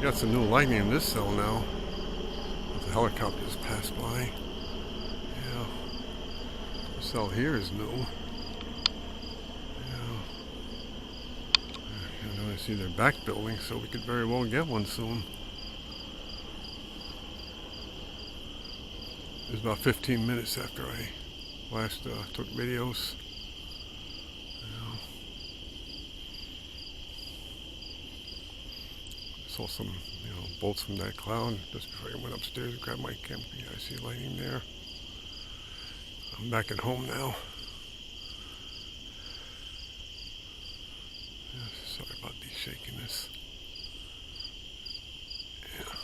got some new lightning in this cell now. The helicopter just passed by. Yeah. The cell here is new. Yeah. I see they're back building, so we could very well get one soon. It was about 15 minutes after I last took videos. Yeah. Saw some, bolts from that cloud just before I went upstairs and grabbed my camera. Yeah, I see lighting there. I'm back at home now. Yeah, sorry about the shakiness. Yeah.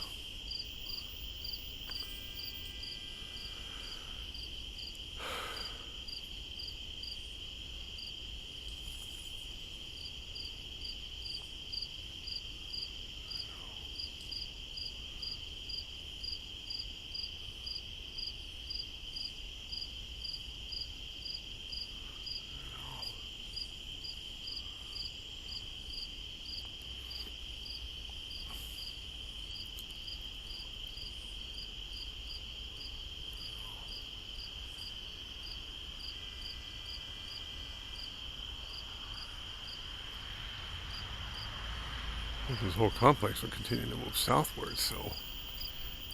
This whole complex will continue to move southwards, so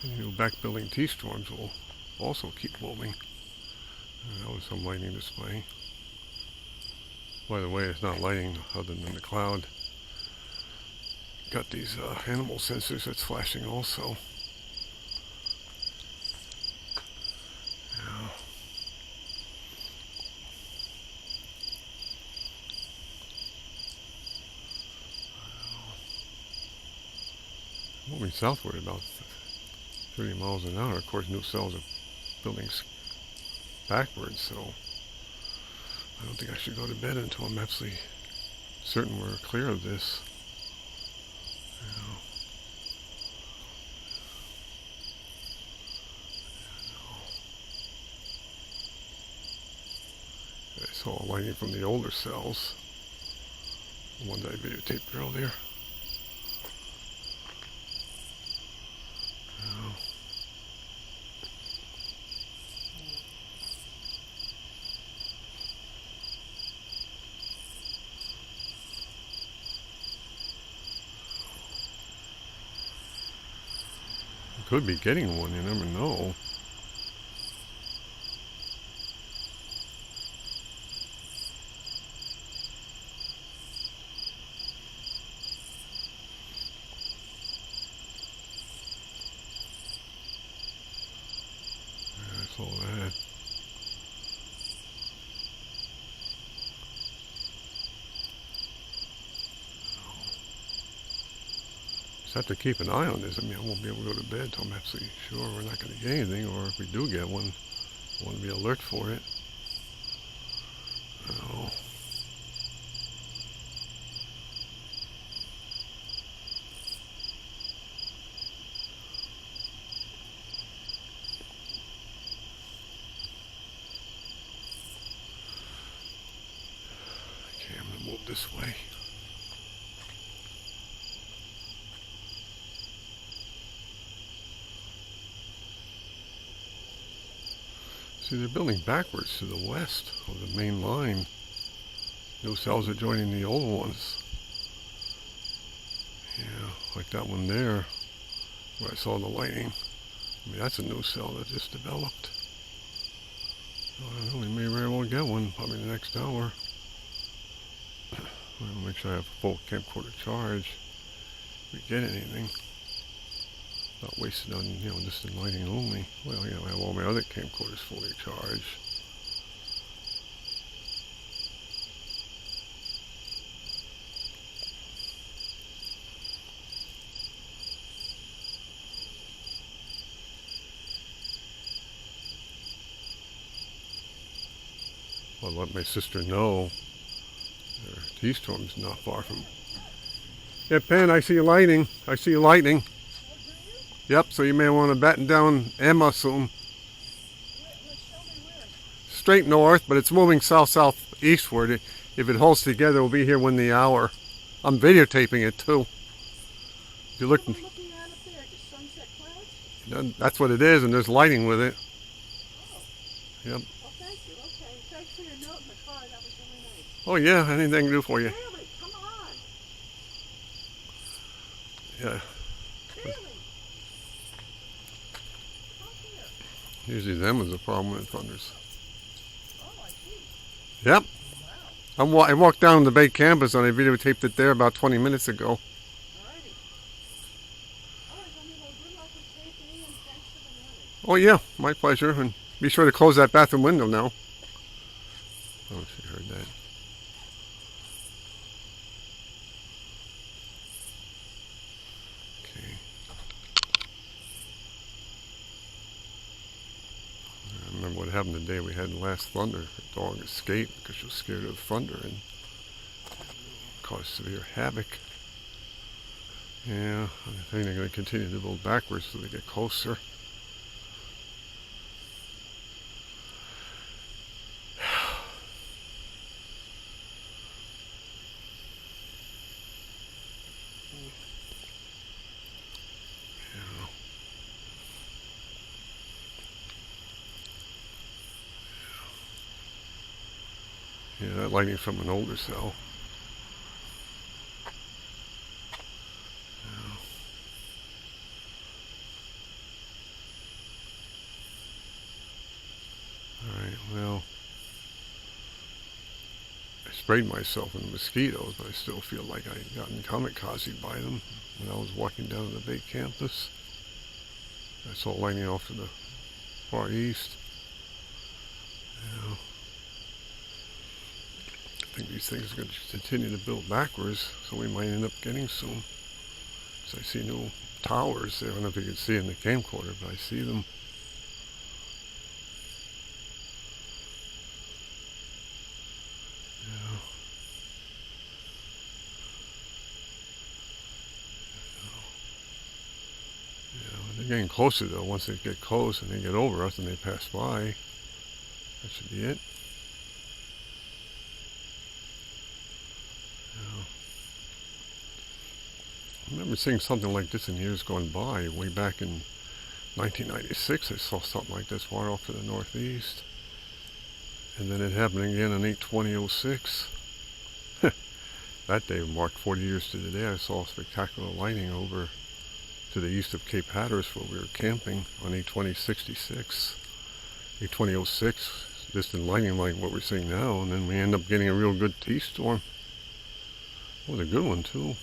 any new back building T-storms will also keep moving. That was some lightning display. By the way, it's not lighting other than the cloud. Got these animal sensors that's flashing also. Yeah. Moving southward about 30 miles an hour. Of course, new cells are building backwards, so I don't think I should go to bed until I'm absolutely certain we're clear of this. I saw lighting from the older cells, the one that I videotaped earlier. Could be getting one, you never know. Yeah, I saw that. Just have to keep an eye on this. I won't be able to go to bed until I'm absolutely sure we're not going to get anything, or if we do get one, I want to be alert for it. Oh. Okay, I'm going to move this way. See, they're building backwards to the west of the main line. New cells are joining the old ones. Yeah, like that one there, where I saw the lighting. That's a new cell that just developed. I don't know, we may very well get one, probably the next hour. I'll make sure I have a full camcorder charge if we get anything. Not wasted on, distant lighting only. Well, I have all my other camcorders fully charged. I'll let my sister know their T-storm's not far from. Yeah, Pen, I see lighting. I see lightning. Yep, so you may want to batten down Emma soon. Straight north, but it's moving south-southeastward. If it holds together, we'll be here within the hour. I'm videotaping it too. If you look, What am I looking at up there? Just sunset clouds? that's what it is, and there's lighting with it. Oh. Yep. Well, thank you. Okay. Thanks for your note in the car. That was really nice. Oh yeah, anything I can do for you. Really? Come on. Yeah. Really? Come here. Usually them is the problem with thunders. Oh, I see. Yep. Wow. I walked down the Bay campus and I videotaped it there about 20 minutes ago. Alrighty. All right, honey. Well, good luck with taping and thanks for the warning. Oh yeah, my pleasure. And be sure to close that bathroom window now. Oh, she heard that. Okay. I remember what happened the day we had the last thunder. The dog escaped because she was scared of thunder and caused severe havoc. Yeah, I think they're going to continue to build backwards so they get closer. Yeah, that lighting's from an older cell. Alright, well, I sprayed myself with mosquitoes, but I still feel like I gotten kamikaze by them when I was walking down to the Bay campus. I saw lighting off to the far east. You know, I think these things are going to continue to build backwards, so we might end up getting soon. So I see new towers there. I don't know if you can see in the camcorder, but I see them. They're getting closer though. Once they get close and they get over us and they pass by, that should be it. I remember seeing something like this in years gone by. Way back in 1996, I saw something like this far off to the northeast. And then it happened again on 8/20/06. That day marked 40 years to the day. I saw spectacular lighting over to the east of Cape Hatteras where we were camping on 8/20/66. 8/20/06, distant lighting like what we're seeing now, and then we end up getting a real good T-storm. It was a good one too.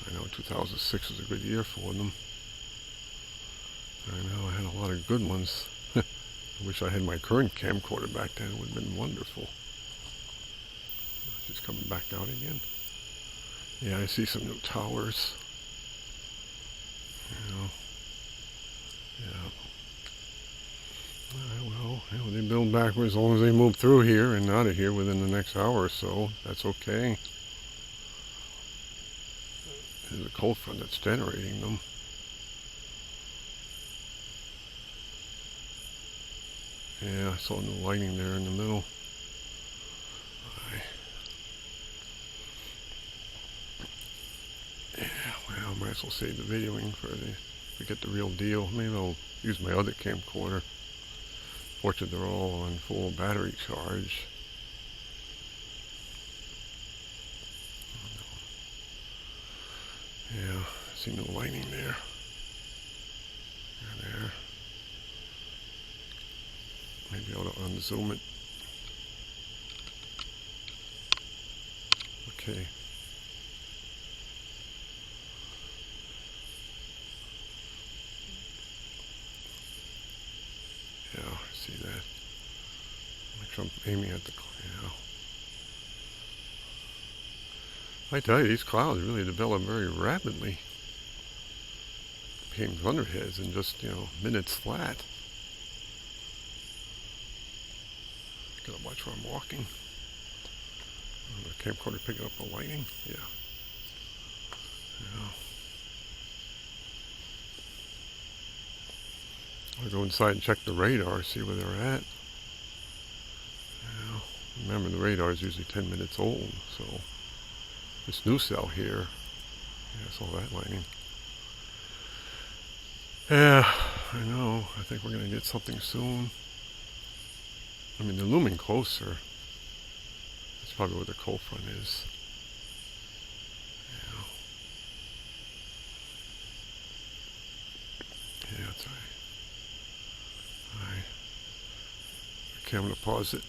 I know 2006 was a good year for them. I know I had a lot of good ones. I wish I had my current camcorder back then. It would have been wonderful. She's coming back down again. Yeah, I see some new towers. You know. Yeah. Well, they build backwards as long as they move through here and out of here within the next hour or so. That's okay. There's a cold front that's generating them. Yeah, I saw new lighting there in the middle. Yeah, well, I might as well save the videoing to get the real deal. Maybe I'll use my other camcorder. Fortunately, they're all on full battery charge. Yeah, I see no lighting there. There. Maybe I'll unzoom it. Okay. Yeah, I see that. Make sure I'm aiming at the cloud. I tell you, these clouds really develop very rapidly. Became thunderheads in just, minutes flat. Gotta watch where I'm walking. The camcorder picking up the lighting. Yeah. I'll go inside and check the radar, see where they're at. Remember, the radar is usually 10 minutes old, so this new cell here Yeah, I saw that lightning. Yeah, I know. I think we're going to get something soon. I mean, they're looming closer. That's probably where the cold front is. Yeah, yeah, that's right. All right. Okay, I'm going to pause it.